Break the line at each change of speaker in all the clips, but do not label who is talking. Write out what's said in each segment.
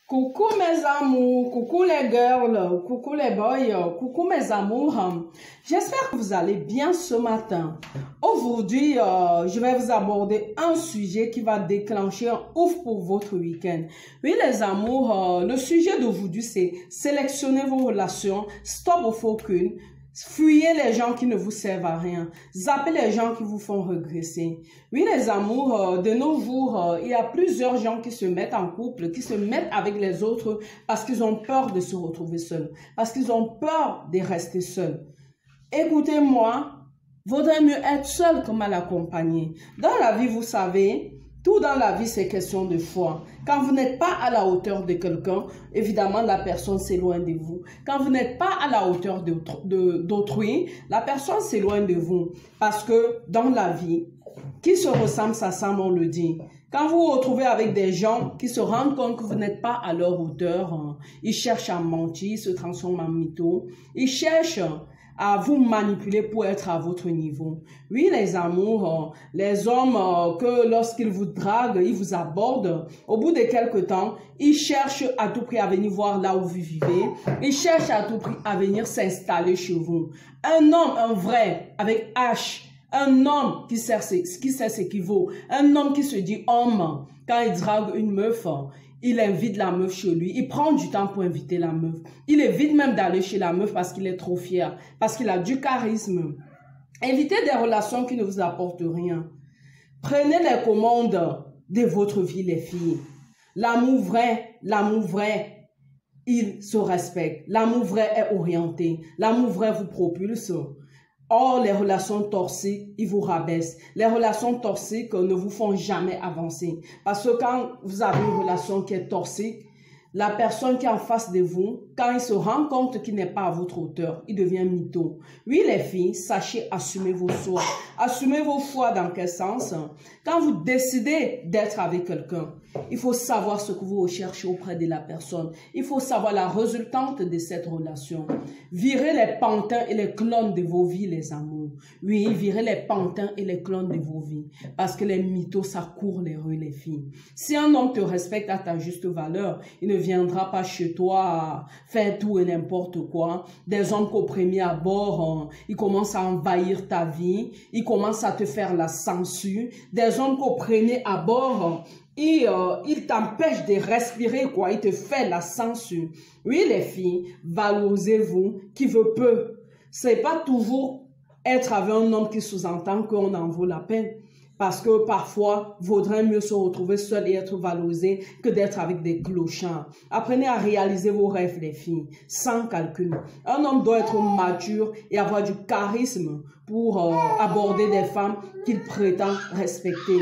Coucou mes amours, coucou les girls, coucou les boys, coucou mes amours. J'espère que vous allez bien ce matin. Aujourd'hui, je vais vous aborder un sujet qui va déclencher un ouf pour votre week-end. Oui les amours, le sujet d'aujourd'hui c'est sélectionner vos relations, stop au faux cul. Fuyez les gens qui ne vous servent à rien. Zappez les gens qui vous font regresser. Oui, les amours, de nos jours, il y a plusieurs gens qui se mettent en couple, qui se mettent avec les autres parce qu'ils ont peur de se retrouver seuls, parce qu'ils ont peur de rester seuls. Écoutez-moi, vaudrait mieux être seul que mal accompagné. Dans la vie, vous savez, tout dans la vie, c'est question de foi. Quand vous n'êtes pas à la hauteur de quelqu'un, évidemment, la personne s'éloigne de vous. Quand vous n'êtes pas à la hauteur d'autrui, la personne s'éloigne de vous. Parce que dans la vie, qui se ressemble, s'assemble, on le dit. Quand vous vous retrouvez avec des gens qui se rendent compte que vous n'êtes pas à leur hauteur, ils cherchent à mentir, ils se transforment en mythos, ils cherchent à vous manipuler pour être à votre niveau. Oui, les amours, les hommes que lorsqu'ils vous draguent, ils vous abordent, au bout de quelques temps, ils cherchent à tout prix à venir voir là où vous vivez. Ils cherchent à tout prix à venir s'installer chez vous. Un homme, un vrai, avec H, un homme qui sait ce qu'il vaut, un homme qui se dit homme, quand il drague une meuf, il invite la meuf chez lui. Il prend du temps pour inviter la meuf. Il évite même d'aller chez la meuf parce qu'il est trop fier. Parce qu'il a du charisme. Évitez des relations qui ne vous apportent rien. Prenez les commandes de votre vie, les filles. L'amour vrai, il se respecte. L'amour vrai est orienté. L'amour vrai vous propulse. Or, les relations toxiques, ils vous rabaissent. Les relations toxiques ne vous font jamais avancer. Parce que quand vous avez une relation qui est toxique, la personne qui est en face de vous, quand il se rend compte qu'il n'est pas à votre hauteur, il devient mytho. Oui, les filles, sachez assumer vos choix. Assumez vos choix dans quel sens? Quand vous décidez d'être avec quelqu'un, il faut savoir ce que vous recherchez auprès de la personne. Il faut savoir la résultante de cette relation. Virez les pantins et les clones de vos vies, les amours. Oui, virez les pantins et les clones de vos vies. Parce que les mythos, ça court les rues, les filles. Si un homme te respecte à ta juste valeur, il ne viendra pas chez toi faire tout et n'importe quoi. Des hommes qu'au premier abord, ils commencent à envahir ta vie. Ils commencent à te faire la censure. Des hommes qu'au premier abord, il t'empêche de respirer, quoi. Il te fait la censure. Oui, les filles, valorisez-vous. Qui veut peu. C'est pas toujours être avec un homme qui sous-entend qu'on en vaut la peine. Parce que parfois, vaudrait mieux se retrouver seul et être valorisé que d'être avec des clochards. Apprenez à réaliser vos rêves, les filles, sans calcul. Un homme doit être mature et avoir du charisme pour aborder des femmes qu'il prétend respecter.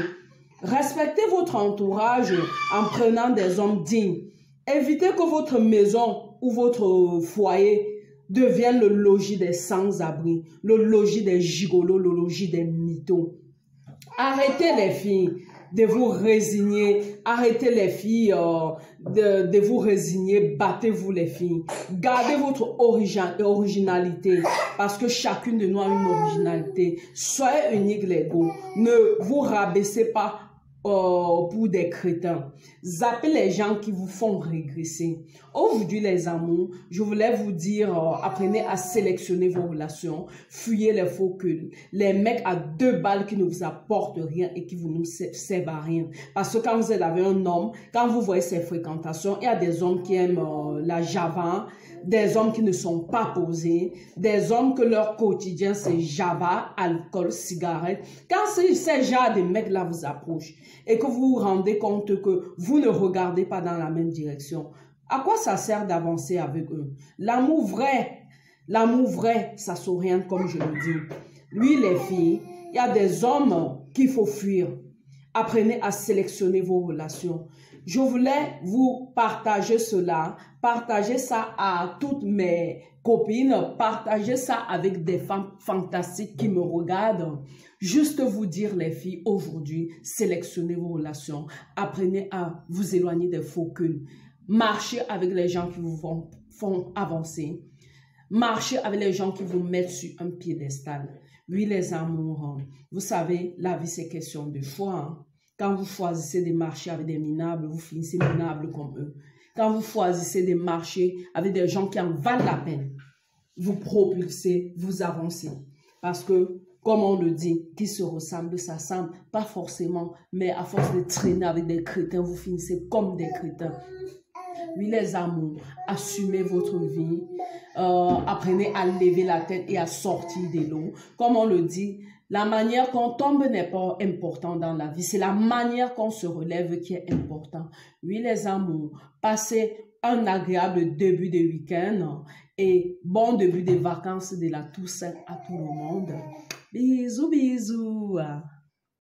Respectez votre entourage en prenant des hommes dignes. Évitez que votre maison ou votre foyer devienne le logis des sans-abri, le logis des gigolos, le logis des mythos. Arrêtez les filles de vous résigner. Arrêtez les filles de vous résigner. Battez-vous les filles. Gardez votre originalité. Parce que chacune de nous a une originalité. Soyez unique les go. Ne vous rabaissez pas pour des crétins. Zappez les gens qui vous font régresser. Aujourd'hui les amours, je voulais vous dire, apprenez à sélectionner vos relations, fuyez les faux culs, les mecs à 2 balles qui ne vous apportent rien et qui vous ne servent à rien. Parce que quand vous êtes avec un homme, quand vous voyez ses fréquentations, il y a des hommes qui aiment la java, des hommes qui ne sont pas posés, des hommes que leur quotidien c'est java, alcool, cigarette. Quand ces genres de mecs-là vous approchent et que vous vous rendez compte que vous ne regardez pas dans la même direction, à quoi ça sert d'avancer avec eux? L'amour vrai, ça s'oriente comme je le dis. Lui, les filles, il y a des hommes qu'il faut fuir. Apprenez à sélectionner vos relations. Je voulais vous partager cela, partager ça à toutes mes copines, partager ça avec des femmes fantastiques qui me regardent. Juste vous dire les filles, aujourd'hui, sélectionnez vos relations. Apprenez à vous éloigner des faux culs. Marchez avec les gens qui vous font avancer. Marchez avec les gens qui vous mettent sur un piédestal. Oui, les amours, vous savez, la vie c'est question de choix. Quand vous choisissez de marcher avec des minables, vous finissez minables comme eux. Quand vous choisissez de marcher avec des gens qui en valent la peine, vous propulsez, vous avancez. Parce que, comme on le dit, qui se ressemble, s'assemble, pas forcément, mais à force de traîner avec des crétins, vous finissez comme des crétins. Oui, les amours, assumez votre vie, apprenez à lever la tête et à sortir de l'eau. Comme on le dit, la manière qu'on tombe n'est pas important dans la vie, c'est la manière qu'on se relève qui est important. Oui, les amours, passez un agréable début de week-end et bon début de vacances de la Toussaint à tout le monde. Bisous, bisous.